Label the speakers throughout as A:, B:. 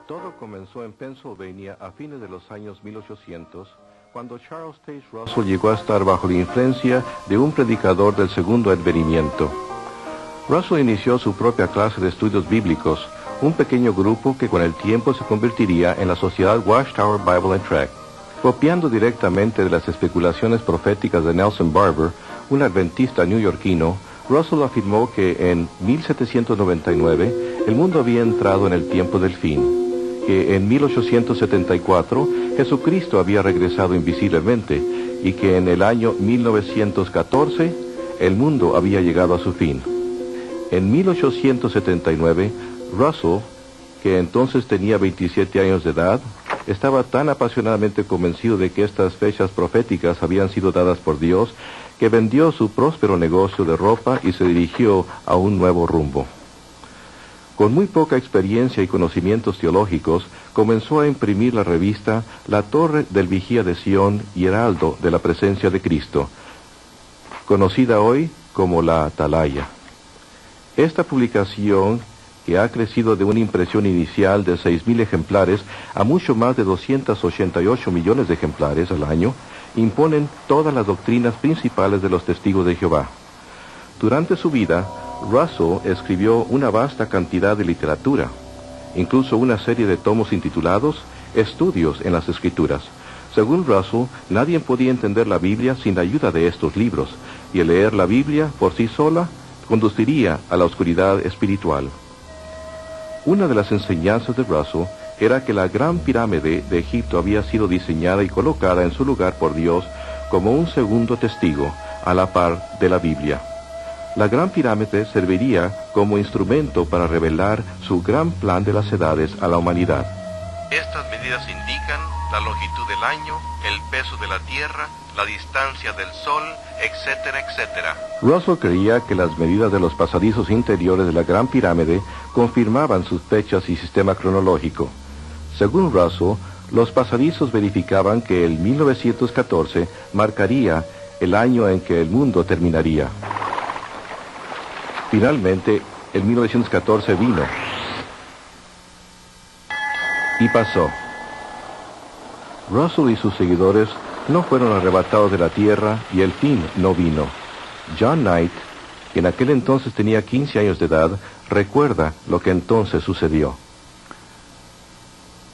A: Todo comenzó en Pennsylvania a fines de los años 1800, cuando Charles Taze Russell llegó a estar bajo la influencia de un predicador del segundo advenimiento. Russell inició su propia clase de estudios bíblicos, un pequeño grupo que con el tiempo se convertiría en la Sociedad Watchtower Bible and Tract. Copiando directamente de las especulaciones proféticas de Nelson Barber, un adventista neoyorquino, Russell afirmó que en 1799 el mundo había entrado en el tiempo del fin, que en 1874 Jesucristo había regresado invisiblemente y que en el año 1914 el mundo había llegado a su fin. En 1879, Russell, que entonces tenía 27 años de edad, estaba tan apasionadamente convencido de que estas fechas proféticas habían sido dadas por Dios, que vendió su próspero negocio de ropa y se dirigió a un nuevo rumbo. Con muy poca experiencia y conocimientos teológicos, comenzó a imprimir la revista La Torre del Vigía de Sion y Heraldo de la Presencia de Cristo, conocida hoy como la Atalaya. Esta publicación, que ha crecido de una impresión inicial de 6,000 ejemplares a mucho más de 288 millones de ejemplares al año, imponen todas las doctrinas principales de los testigos de Jehová. Durante su vida, Russell escribió una vasta cantidad de literatura, incluso una serie de tomos intitulados Estudios en las Escrituras. Según Russell, nadie podía entender la Biblia sin la ayuda de estos libros, y el leer la Biblia por sí sola conduciría a la oscuridad espiritual. Una de las enseñanzas de Russell era que la Gran Pirámide de Egipto había sido diseñada y colocada en su lugar por Dios como un segundo testigo, a la par de la Biblia. La Gran Pirámide serviría como instrumento para revelar su gran plan de las edades a la humanidad. Estas medidas indican la longitud del año, el peso de la Tierra, la distancia del Sol, etcétera, etcétera. Russell creía que las medidas de los pasadizos interiores de la Gran Pirámide confirmaban sus fechas y sistema cronológico. Según Russell, los pasadizos verificaban que el 1914 marcaría el año en que el mundo terminaría. Finalmente, el 1914 vino. Y pasó. Russell y sus seguidores no fueron arrebatados de la tierra y el fin no vino. John Knight, que en aquel entonces tenía 15 años de edad, recuerda lo que entonces sucedió.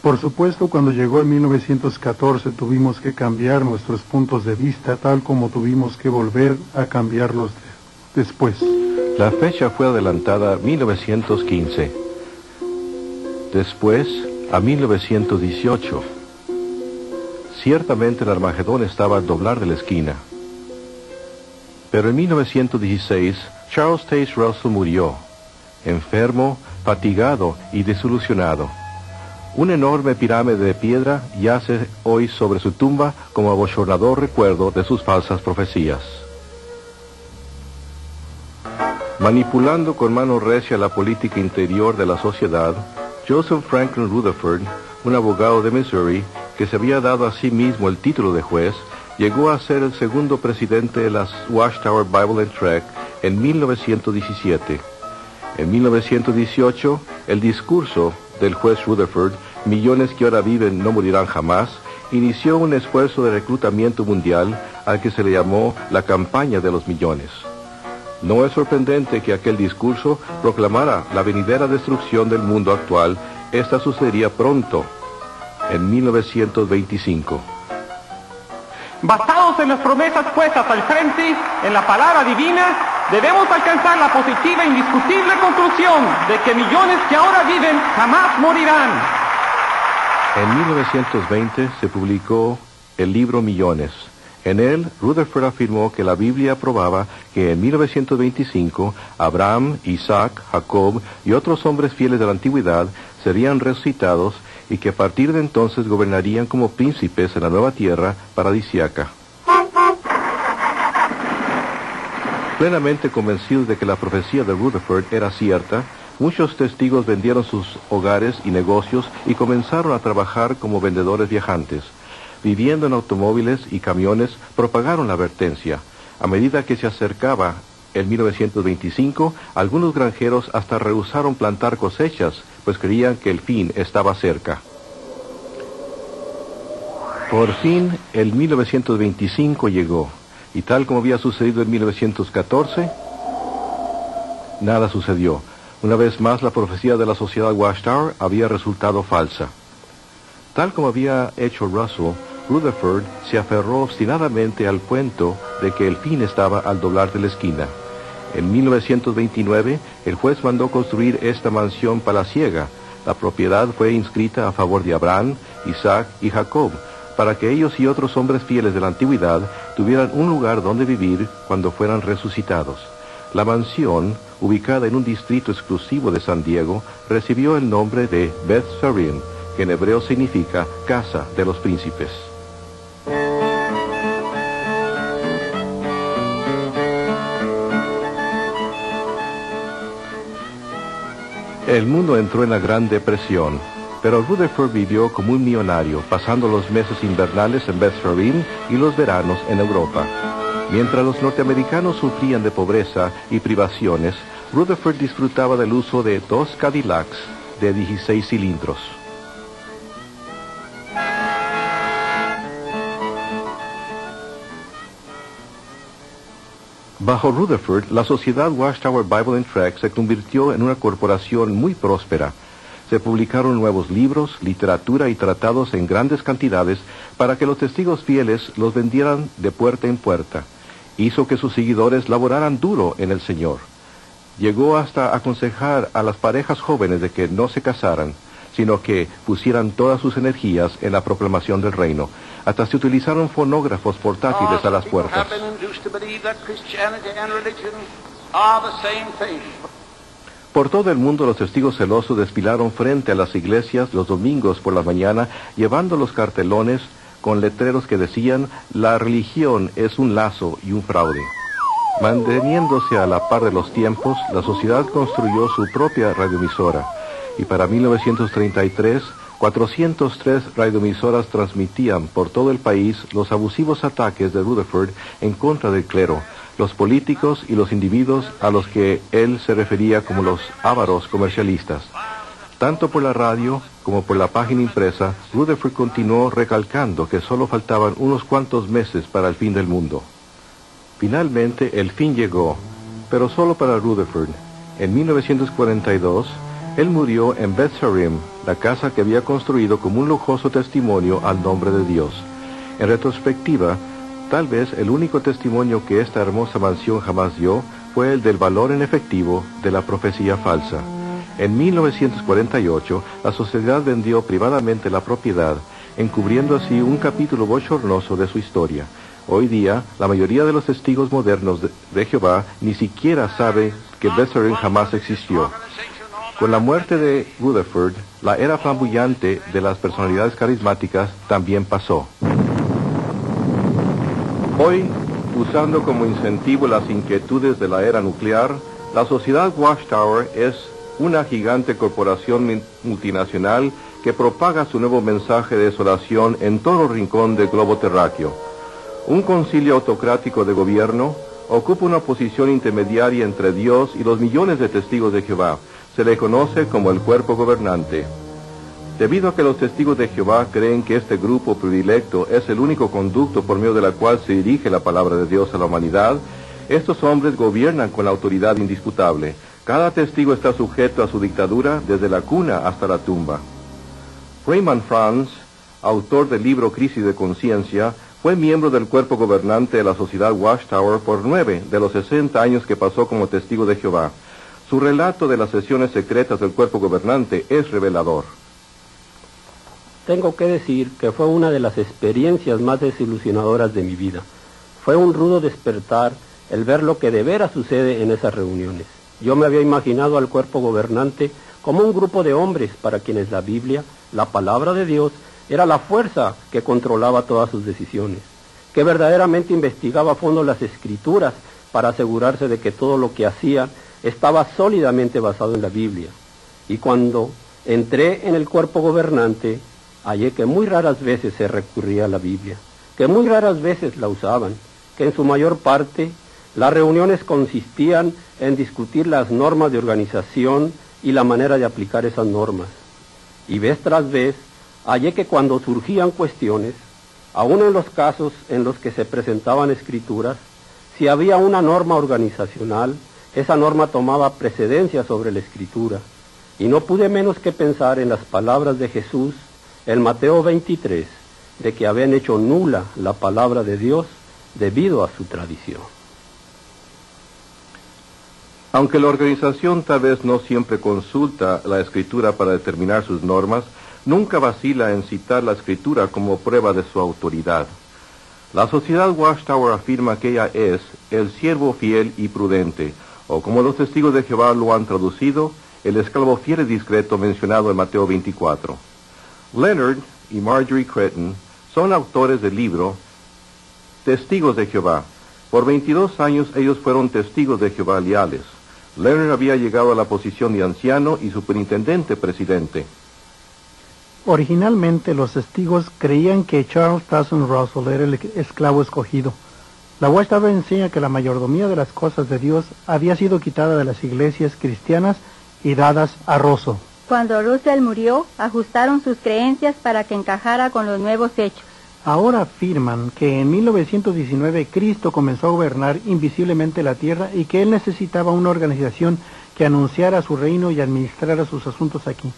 B: Por supuesto, cuando llegó el 1914 tuvimos que cambiar nuestros puntos de vista, tal como tuvimos que volver a cambiarlos después.
A: La fecha fue adelantada a 1915, después a 1918. Ciertamente el Armagedón estaba al doblar de la esquina. Pero en 1916, Charles Taze Russell murió, enfermo, fatigado y desilusionado. Una enorme pirámide de piedra yace hoy sobre su tumba como abochornador recuerdo de sus falsas profecías. Manipulando con mano recia la política interior de la sociedad, Joseph Franklin Rutherford, un abogado de Missouri, que se había dado a sí mismo el título de juez, llegó a ser el segundo presidente de la Watchtower Bible and Tract en 1917. En 1918, el discurso del juez Rutherford, Millones que ahora viven no morirán jamás, inició un esfuerzo de reclutamiento mundial al que se le llamó la campaña de los millones. No es sorprendente que aquel discurso proclamara la venidera destrucción del mundo actual. Esta sucedería pronto, en 1925.
C: Basados en las promesas puestas al frente, en la palabra divina, debemos alcanzar la positiva e indiscutible conclusión de que millones que ahora viven jamás morirán.
A: En 1920 se publicó el libro Millones. En él, Rutherford afirmó que la Biblia probaba que en 1925 Abraham, Isaac, Jacob y otros hombres fieles de la antigüedad serían resucitados y que a partir de entonces gobernarían como príncipes en la nueva tierra paradisíaca. Plenamente convencidos de que la profecía de Rutherford era cierta, muchos testigos vendieron sus hogares y negocios y comenzaron a trabajar como vendedores viajantes. Viviendo en automóviles y camiones, propagaron la advertencia. A medida que se acercaba el 1925, algunos granjeros hasta rehusaron plantar cosechas pues creían que el fin estaba cerca. Por fin, el 1925 llegó, y tal como había sucedido en 1914, nada sucedió. Una vez más, la profecía de la sociedad Watchtower había resultado falsa. Tal como había hecho Russell, Rutherford se aferró obstinadamente al cuento de que el fin estaba al doblar de la esquina. En 1929, el juez mandó construir esta mansión palaciega. La propiedad fue inscrita a favor de Abraham, Isaac y Jacob, para que ellos y otros hombres fieles de la antigüedad tuvieran un lugar donde vivir cuando fueran resucitados. La mansión, ubicada en un distrito exclusivo de San Diego, recibió el nombre de Beth Sarim, que en hebreo significa casa de los príncipes. El mundo entró en la Gran Depresión, pero Rutherford vivió como un millonario, pasando los meses invernales en Beth Sarim y los veranos en Europa. Mientras los norteamericanos sufrían de pobreza y privaciones, Rutherford disfrutaba del uso de 2 Cadillacs de 16 cilindros. Bajo Rutherford, la sociedad Watchtower Bible and Tract se convirtió en una corporación muy próspera. Se publicaron nuevos libros, literatura y tratados en grandes cantidades para que los testigos fieles los vendieran de puerta en puerta. Hizo que sus seguidores laboraran duro en el Señor. Llegó hasta aconsejar a las parejas jóvenes de que no se casaran, sino que pusieran todas sus energías en la proclamación del reino. Hasta se utilizaron fonógrafos portátiles a las puertas. Por todo el mundo los testigos celosos desfilaron frente a las iglesias los domingos por la mañana, llevando los cartelones con letreros que decían: la religión es un lazo y un fraude. Manteniéndose a la par de los tiempos, la sociedad construyó su propia radioemisora, y para 1933, 403 radioemisoras transmitían por todo el país los abusivos ataques de Rutherford en contra del clero, los políticos y los individuos a los que él se refería como los ávaros comercialistas. Tanto por la radio como por la página impresa, Rutherford continuó recalcando que solo faltaban unos cuantos meses para el fin del mundo. Finalmente, el fin llegó, pero solo para Rutherford. En 1942, él murió en Beth Sarim, la casa que había construido como un lujoso testimonio al nombre de Dios. En retrospectiva, tal vez el único testimonio que esta hermosa mansión jamás dio fue el del valor en efectivo de la profecía falsa. En 1948, la sociedad vendió privadamente la propiedad, encubriendo así un capítulo bochornoso de su historia. Hoy día, la mayoría de los testigos modernos de Jehová ni siquiera sabe que Beth Sarim jamás existió. Con la muerte de Rutherford, la era flamboyante de las personalidades carismáticas también pasó. Hoy, usando como incentivo las inquietudes de la era nuclear, la sociedad Watchtower es una gigante corporación multinacional que propaga su nuevo mensaje de desolación en todo rincón del globo terráqueo. Un concilio autocrático de gobierno ocupa una posición intermediaria entre Dios y los millones de testigos de Jehová. Se le conoce como el cuerpo gobernante. Debido a que los testigos de Jehová creen que este grupo predilecto es el único conducto por medio de la cual se dirige la palabra de Dios a la humanidad, estos hombres gobiernan con la autoridad indisputable. Cada testigo está sujeto a su dictadura desde la cuna hasta la tumba. Raymond Franz, autor del libro Crisis de Conciencia, fue miembro del cuerpo gobernante de la sociedad Watchtower por 9 de los 60 años que pasó como testigo de Jehová. Su relato de las sesiones secretas del cuerpo gobernante es revelador.
D: Tengo que decir que fue una de las experiencias más desilusionadoras de mi vida. Fue un rudo despertar el ver lo que de veras sucede en esas reuniones. Yo me había imaginado al cuerpo gobernante como un grupo de hombres para quienes la Biblia, la palabra de Dios, era la fuerza que controlaba todas sus decisiones, que verdaderamente investigaba a fondo las Escrituras para asegurarse de que todo lo que hacían estaba sólidamente basado en la Biblia. Y cuando entré en el cuerpo gobernante, hallé que muy raras veces se recurría a la Biblia, que muy raras veces la usaban, que en su mayor parte las reuniones consistían en discutir las normas de organización y la manera de aplicar esas normas. Y vez tras vez, hallé que cuando surgían cuestiones, aun en los casos en los que se presentaban escrituras, si había una norma organizacional, esa norma tomaba precedencia sobre la escritura. Y no pude menos que pensar en las palabras de Jesús en Mateo 23, de que habían hecho nula la palabra de Dios debido a su tradición.
A: Aunque la organización tal vez no siempre consulta la Escritura para determinar sus normas, nunca vacila en citar la Escritura como prueba de su autoridad. La sociedad Watchtower afirma que ella es el siervo fiel y prudente, o como los testigos de Jehová lo han traducido, el esclavo fiel y discreto mencionado en Mateo 24. Leonard y Marjorie Cretton son autores del libro Testigos de Jehová. Por 22 años ellos fueron testigos de Jehová leales. Leonard había llegado a la posición de anciano y superintendente presidente.
B: Originalmente los testigos creían que Charles Taze Russell era el esclavo escogido. La Watchtower enseña que la mayordomía de las cosas de Dios había sido quitada de las iglesias cristianas y dadas a Russell.
E: Cuando Russell murió, ajustaron sus creencias para que encajara con los nuevos hechos.
B: Ahora afirman que en 1919 Cristo comenzó a gobernar invisiblemente la tierra y que él necesitaba una organización que anunciara su reino y administrara sus asuntos aquí.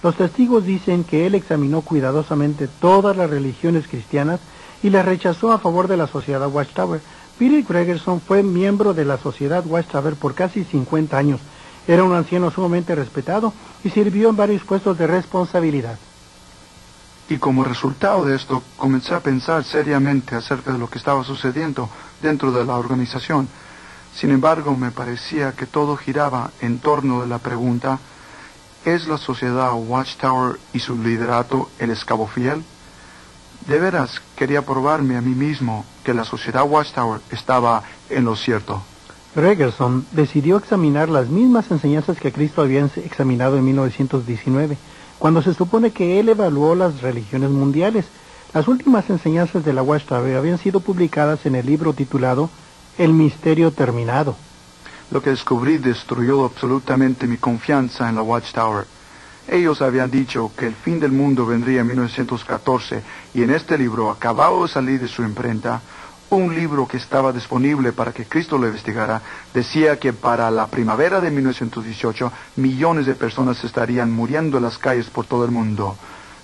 B: Los testigos dicen que él examinó cuidadosamente todas las religiones cristianas y las rechazó a favor de la sociedad Watchtower. Peter Gregerson fue miembro de la sociedad Watchtower por casi 50 años. Era un anciano sumamente respetado y sirvió en varios puestos de responsabilidad.
F: Y como resultado de esto, comencé a pensar seriamente acerca de lo que estaba sucediendo dentro de la organización. Sin embargo, me parecía que todo giraba en torno de la pregunta: ¿es la sociedad Watchtower y su liderato el esclavo fiel? De veras, quería probarme a mí mismo que la sociedad Watchtower estaba en lo cierto.
B: Gregerson decidió examinar las mismas enseñanzas que Cristo había examinado en 1919, cuando se supone que él evaluó las religiones mundiales. Las últimas enseñanzas de la Watchtower habían sido publicadas en el libro titulado El Misterio Terminado.
F: Lo que descubrí destruyó absolutamente mi confianza en la Watchtower. Ellos habían dicho que el fin del mundo vendría en 1914, y en este libro, acabado de salir de su imprenta, un libro que estaba disponible para que Cristo lo investigara, decía que para la primavera de 1918 millones de personas estarían muriendo en las calles por todo el mundo.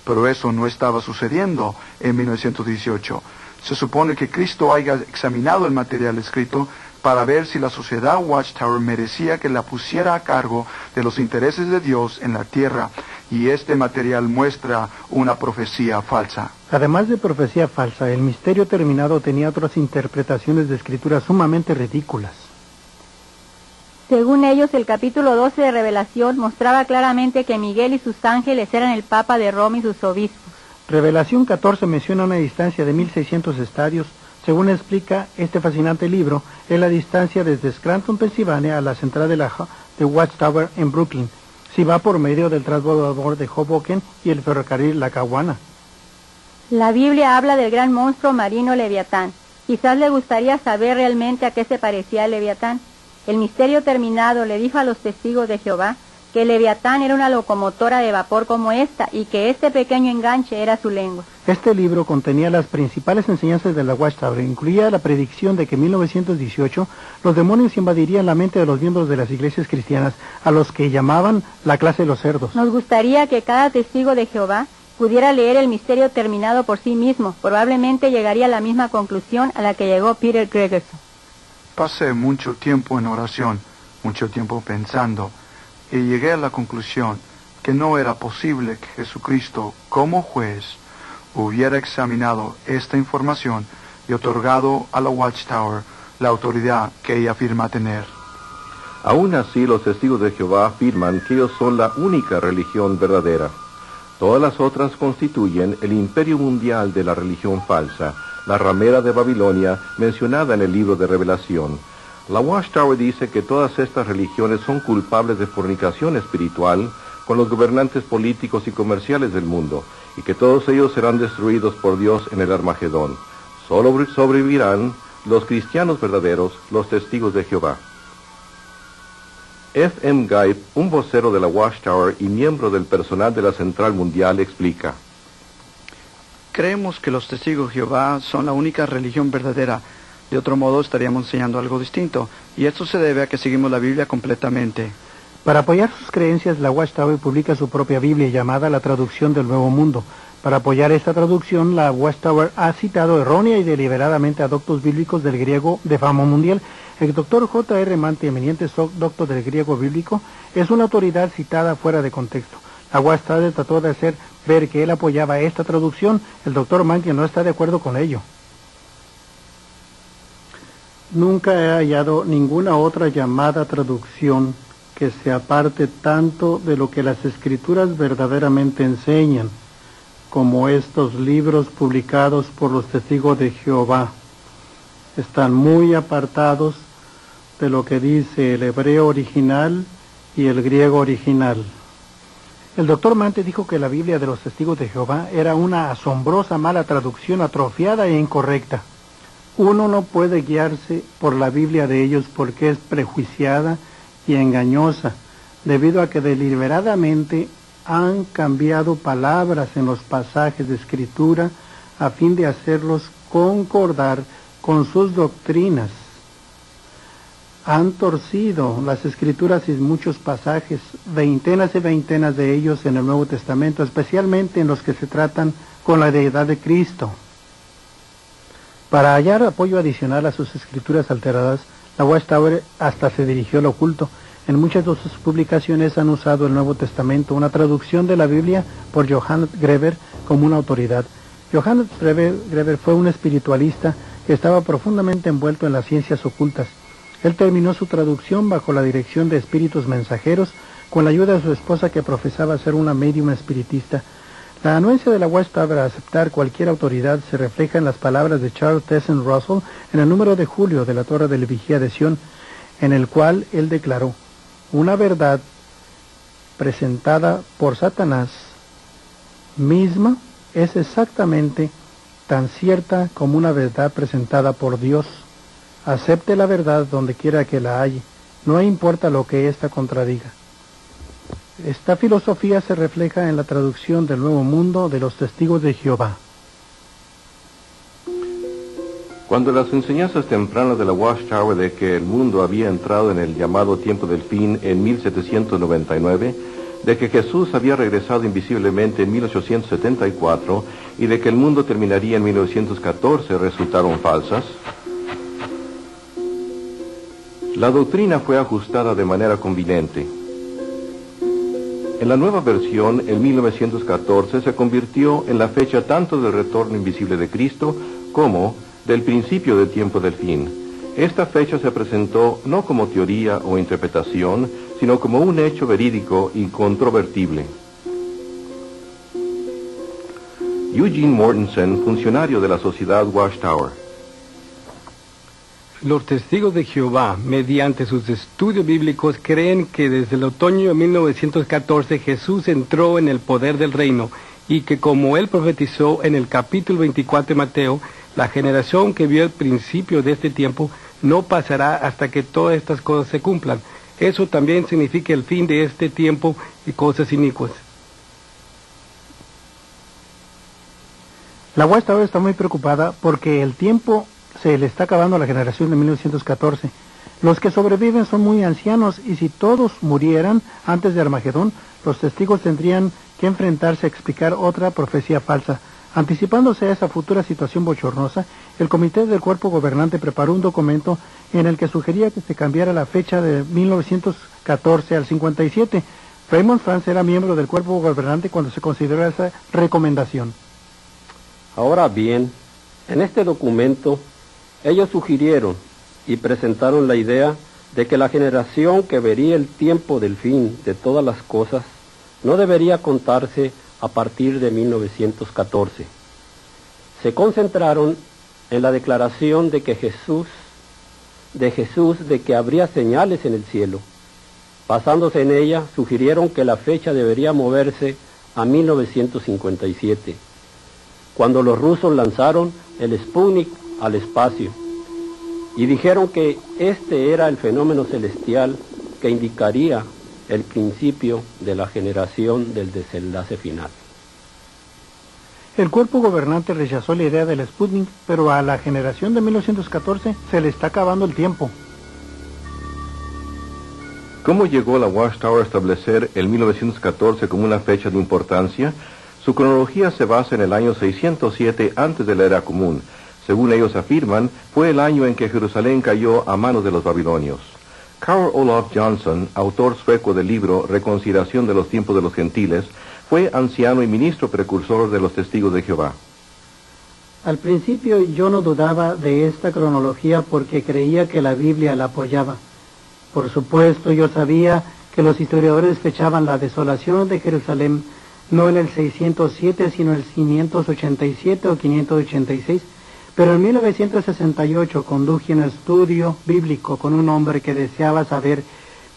F: Pero eso no estaba sucediendo en 1918. Se supone que Cristo haya examinado el material escrito para ver si la sociedad Watchtower merecía que la pusiera a cargo de los intereses de Dios en la tierra, y este material muestra una profecía falsa.
B: Además de profecía falsa, el misterio terminado tenía otras interpretaciones de escrituras sumamente ridículas.
E: Según ellos, el capítulo 12 de Revelación mostraba claramente que Miguel y sus ángeles eran el Papa de Roma y sus obispos. Revelación 14 menciona una distancia de 1600 estadios. Según explica este fascinante libro, es la distancia desde Scranton, Pensilvania, a la central de Watchtower en Brooklyn, si va por medio del transbordador de Hoboken y el ferrocarril Lackawanna. La Biblia habla del gran monstruo marino Leviatán. Quizás le gustaría saber realmente a qué se parecía el Leviatán. El misterio terminado le dijo a los testigos de Jehová que el Leviatán era una locomotora de vapor como esta y que este pequeño enganche era su lengua.
B: Este libro contenía las principales enseñanzas de la Watchtower. Incluía la predicción de que en 1918 los demonios invadirían la mente de los miembros de las iglesias cristianas, a los que llamaban la clase de los cerdos.
E: Nos gustaría que cada testigo de Jehová pudiera leer el misterio terminado por sí mismo. Probablemente llegaría a la misma conclusión a la que llegó Peter Gregerson.
F: Pasé mucho tiempo en oración, mucho tiempo pensando, y llegué a la conclusión que no era posible que Jesucristo, como juez, hubiera examinado esta información y otorgado a la Watchtower la autoridad que ella afirma tener.
A: Aún así, los testigos de Jehová afirman que ellos son la única religión verdadera. Todas las otras constituyen el imperio mundial de la religión falsa, la ramera de Babilonia mencionada en el libro de Revelación. La Watchtower dice que todas estas religiones son culpables de fornicación espiritual con los gobernantes políticos y comerciales del mundo, y que todos ellos serán destruidos por Dios en el Armagedón. Solo sobrevivirán los cristianos verdaderos, los testigos de Jehová. F.M. Guide, un vocero de la Watchtower y miembro del personal de la Central Mundial, explica:
F: creemos que los testigos de Jehová son la única religión verdadera. De otro modo estaríamos enseñando algo distinto, y esto se debe a que seguimos la Biblia completamente.
B: Para apoyar sus creencias, la Watchtower publica su propia Biblia llamada La Traducción del Nuevo Mundo. Para apoyar esta traducción, la Watchtower ha citado errónea y deliberadamente adoptos bíblicos del griego de fama mundial. El doctor J.R. Manty, eminente doctor del griego bíblico, es una autoridad citada fuera de contexto. La Watchtower trató de hacer ver que él apoyaba esta traducción. El doctor Manty no está de acuerdo con ello. Nunca he hallado ninguna otra llamada traducción que se aparte tanto de lo que las Escrituras verdaderamente enseñan, como estos libros publicados por los testigos de Jehová. Están muy apartados de lo que dice el hebreo original y el griego original. El doctor Manty dijo que la Biblia de los testigos de Jehová era una asombrosa mala traducción, atrofiada e incorrecta. Uno no puede guiarse por la Biblia de ellos porque es prejuiciada y engañosa, debido a que deliberadamente han cambiado palabras en los pasajes de Escritura a fin de hacerlos concordar con sus doctrinas. Han torcido las Escrituras en muchos pasajes, veintenas y veintenas de ellos en el Nuevo Testamento, especialmente en los que se tratan con la deidad de Cristo. Para hallar apoyo adicional a sus escrituras alteradas, la Watchtower hasta se dirigió al oculto. En muchas de sus publicaciones han usado el Nuevo Testamento, una traducción de la Biblia por Johannes Greber, como una autoridad. Johannes Greber fue un espiritualista que estaba profundamente envuelto en las ciencias ocultas. Él terminó su traducción bajo la dirección de espíritus mensajeros, con la ayuda de su esposa que profesaba ser una médium espiritista. La anuencia de la Watchtower a aceptar cualquier autoridad se refleja en las palabras de Charles Tesson Russell en el número de julio de la Torre del Vigía de Sion, en el cual él declaró: una verdad presentada por Satanás misma es exactamente tan cierta como una verdad presentada por Dios. Acepte la verdad donde quiera que la halle, no importa lo que ésta contradiga. Esta filosofía se refleja en la traducción del Nuevo Mundo de los Testigos de Jehová.
A: Cuando las enseñanzas tempranas de la Watchtower de que el mundo había entrado en el llamado tiempo del fin en 1799, de que Jesús había regresado invisiblemente en 1874 y de que el mundo terminaría en 1914 resultaron falsas, la doctrina fue ajustada de manera conveniente. En la nueva versión, el 1914 se convirtió en la fecha tanto del retorno invisible de Cristo como del principio del tiempo del fin. Esta fecha se presentó no como teoría o interpretación, sino como un hecho verídico y incontrovertible. Eugene Mortensen, funcionario de la Sociedad Watchtower.
G: Los testigos de Jehová, mediante sus estudios bíblicos, creen que desde el otoño de 1914 Jesús entró en el poder del reino y que, como él profetizó en el capítulo 24 de Mateo, la generación que vio el principio de este tiempo no pasará hasta que todas estas cosas se cumplan. Eso también significa el fin de este tiempo y cosas inicuas.
B: La Watchtower está muy preocupada porque el tiempo se le está acabando a la generación de 1914. Los que sobreviven son muy ancianos y si todos murieran antes de Armagedón, los testigos tendrían que enfrentarse a explicar otra profecía falsa. Anticipándose a esa futura situación bochornosa, el comité del cuerpo gobernante preparó un documento en el que sugería que se cambiara la fecha de 1914 al 57. Raymond Franz era miembro del cuerpo gobernante cuando se consideró esa recomendación.
D: Ahora bien, en este documento, ellos sugirieron y presentaron la idea de que la generación que vería el tiempo del fin de todas las cosas no debería contarse a partir de 1914. Se concentraron en la declaración de Jesús de que habría señales en el cielo. Basándose en ella, sugirieron que la fecha debería moverse a 1957, cuando los rusos lanzaron el Sputnik al espacio, y dijeron que este era el fenómeno celestial que indicaría el principio de la generación del desenlace final.
B: El cuerpo gobernante rechazó la idea del Sputnik, pero a la generación de 1914 se le está acabando el tiempo.
A: ¿Cómo llegó la Watchtower a establecer el 1914 como una fecha de importancia? Su cronología se basa en el año 607 antes de la era común. Según ellos afirman, fue el año en que Jerusalén cayó a manos de los babilonios. Carl Olof Johnson, autor sueco del libro Reconciliación de los tiempos de los gentiles, fue anciano y ministro precursor de los Testigos de Jehová.
B: Al principio yo no dudaba de esta cronología porque creía que la Biblia la apoyaba. Por supuesto, yo sabía que los historiadores fechaban la desolación de Jerusalén no en el 607, sino en el 587 o 586, pero en 1968 conduje un estudio bíblico con un hombre que deseaba saber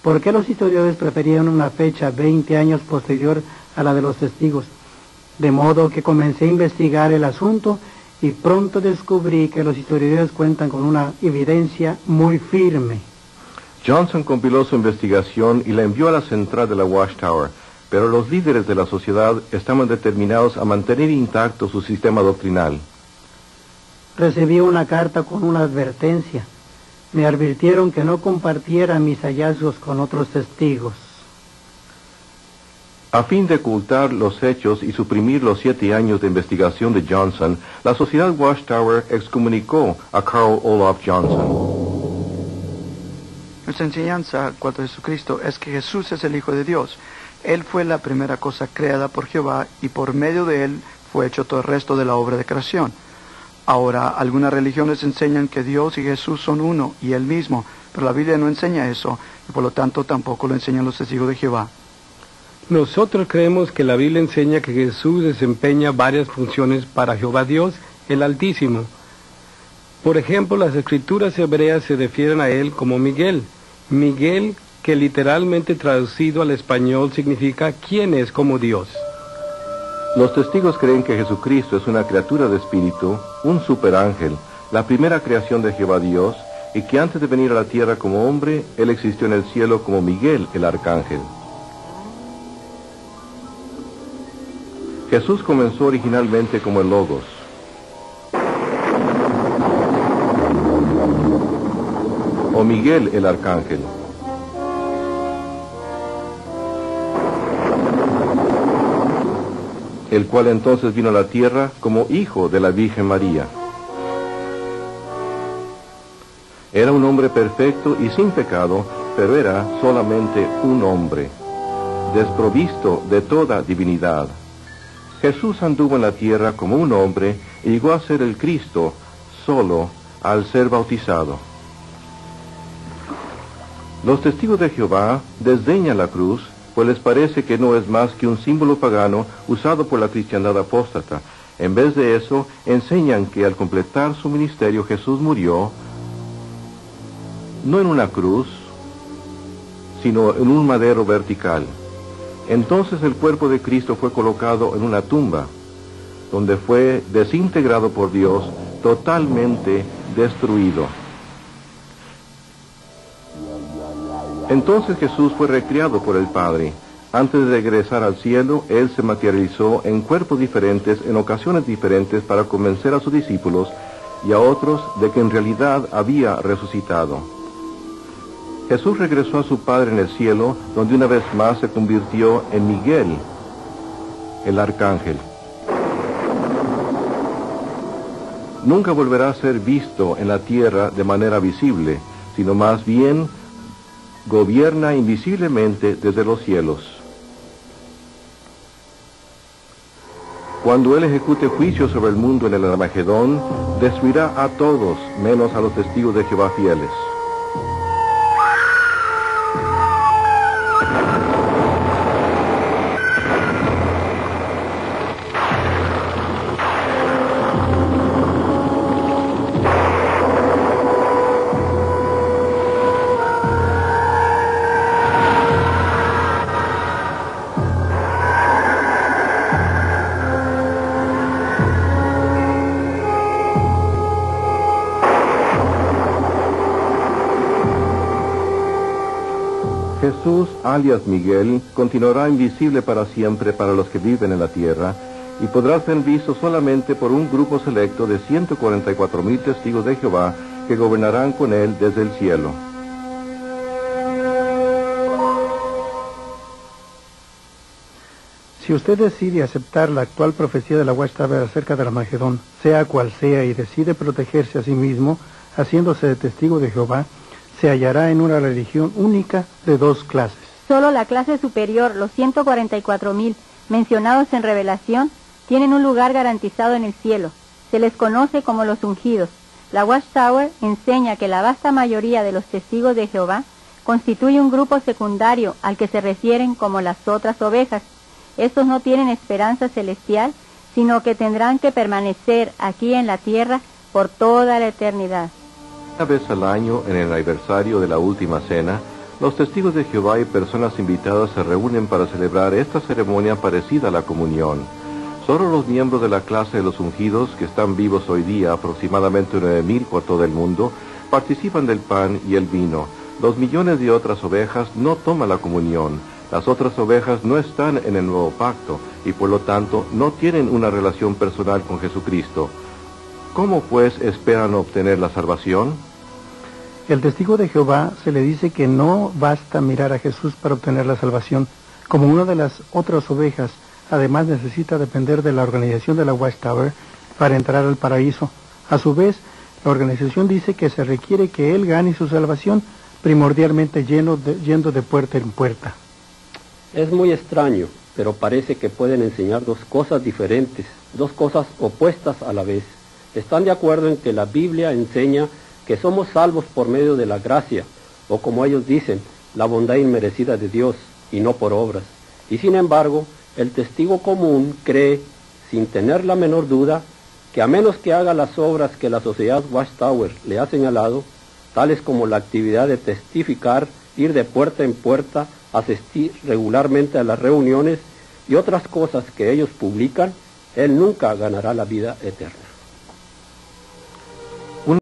B: por qué los historiadores preferían una fecha 20 años posterior a la de los testigos. De modo que comencé a investigar el asunto y pronto descubrí que los historiadores cuentan con una evidencia muy firme.
A: Johnson compiló su investigación y la envió a la central de la Watchtower, pero los líderes de la sociedad estaban determinados a mantener intacto su sistema doctrinal.
B: Recibí una carta con una advertencia. Me advirtieron que no compartiera mis hallazgos con otros testigos.
A: A fin de ocultar los hechos y suprimir los 7 años de investigación de Johnson, la sociedad Watchtower excomunicó a Carl Olof Johnson.
F: Nuestra enseñanza cuanto a Jesucristo es que Jesús es el Hijo de Dios. Él fue la primera cosa creada por Jehová y por medio de él fue hecho todo el resto de la obra de creación. Ahora, algunas religiones enseñan que Dios y Jesús son uno y él mismo, pero la Biblia no enseña eso y por lo tanto tampoco lo enseñan los testigos de Jehová.
G: Nosotros creemos que la Biblia enseña que Jesús desempeña varias funciones para Jehová Dios, el Altísimo. Por ejemplo, las escrituras hebreas se refieren a él como Miguel. Miguel, que literalmente traducido al español significa ¿quién es como Dios?
A: Los testigos creen que Jesucristo es una criatura de espíritu, un superángel, la primera creación de Jehová Dios, y que antes de venir a la tierra como hombre, él existió en el cielo como Miguel, el arcángel. Jesús comenzó originalmente como el Logos. O Miguel el arcángel. El cual entonces vino a la tierra como hijo de la Virgen María. Era un hombre perfecto y sin pecado, pero era solamente un hombre, desprovisto de toda divinidad. Jesús anduvo en la tierra como un hombre y llegó a ser el Cristo solo al ser bautizado. Los testigos de Jehová desdeñan la cruz, pues les parece que no es más que un símbolo pagano usado por la cristiandad apóstata. En vez de eso, enseñan que al completar su ministerio Jesús murió, no en una cruz, sino en un madero vertical. Entonces el cuerpo de Cristo fue colocado en una tumba, donde fue desintegrado por Dios, totalmente destruido. Entonces Jesús fue recreado por el Padre. Antes de regresar al cielo, Él se materializó en cuerpos diferentes, en ocasiones diferentes, para convencer a sus discípulos y a otros de que en realidad había resucitado. Jesús regresó a su Padre en el cielo, donde una vez más se convirtió en Miguel, el arcángel. Nunca volverá a ser visto en la tierra de manera visible, sino más bien gobierna invisiblemente desde los cielos. Cuando Él ejecute juicio sobre el mundo en el Armagedón, destruirá a todos, menos a los testigos de Jehová fieles. Jesús, alias Miguel, continuará invisible para siempre para los que viven en la tierra y podrá ser visto solamente por un grupo selecto de 144,000 testigos de Jehová que gobernarán con él desde el cielo.
B: Si usted decide aceptar la actual profecía de la Watchtower acerca del Armagedón, sea cual sea, y decide protegerse a sí mismo, haciéndose de testigo de Jehová, se hallará en una religión única de dos clases.
E: Solo la clase superior, los 144,000 mencionados en Revelación, tienen un lugar garantizado en el cielo. Se les conoce como los ungidos. La Watchtower enseña que la vasta mayoría de los testigos de Jehová constituye un grupo secundario al que se refieren como las otras ovejas. Estos no tienen esperanza celestial, sino que tendrán que permanecer aquí en la tierra por toda la eternidad.
A: Una vez al año, en el aniversario de la Última Cena, los testigos de Jehová y personas invitadas se reúnen para celebrar esta ceremonia parecida a la comunión. Solo los miembros de la clase de los ungidos, que están vivos hoy día, aproximadamente 9,000 por todo el mundo, participan del pan y el vino. Los millones de otras ovejas no toman la comunión. Las otras ovejas no están en el nuevo pacto y por lo tanto no tienen una relación personal con Jesucristo. ¿Cómo pues esperan obtener la salvación?
B: El testigo de Jehová se le dice que no basta mirar a Jesús para obtener la salvación. Como una de las otras ovejas, además necesita depender de la organización de la Watchtower para entrar al paraíso. A su vez, la organización dice que se requiere que él gane su salvación, primordialmente yendo de puerta en puerta.
D: Es muy extraño, pero parece que pueden enseñar dos cosas diferentes, dos cosas opuestas a la vez. Están de acuerdo en que la Biblia enseña que somos salvos por medio de la gracia, o como ellos dicen, la bondad inmerecida de Dios, y no por obras. Y sin embargo, el testigo común cree, sin tener la menor duda, que a menos que haga las obras que la sociedad Watchtower le ha señalado, tales como la actividad de testificar, ir de puerta en puerta, asistir regularmente a las reuniones y otras cosas que ellos publican, él nunca ganará la vida eterna.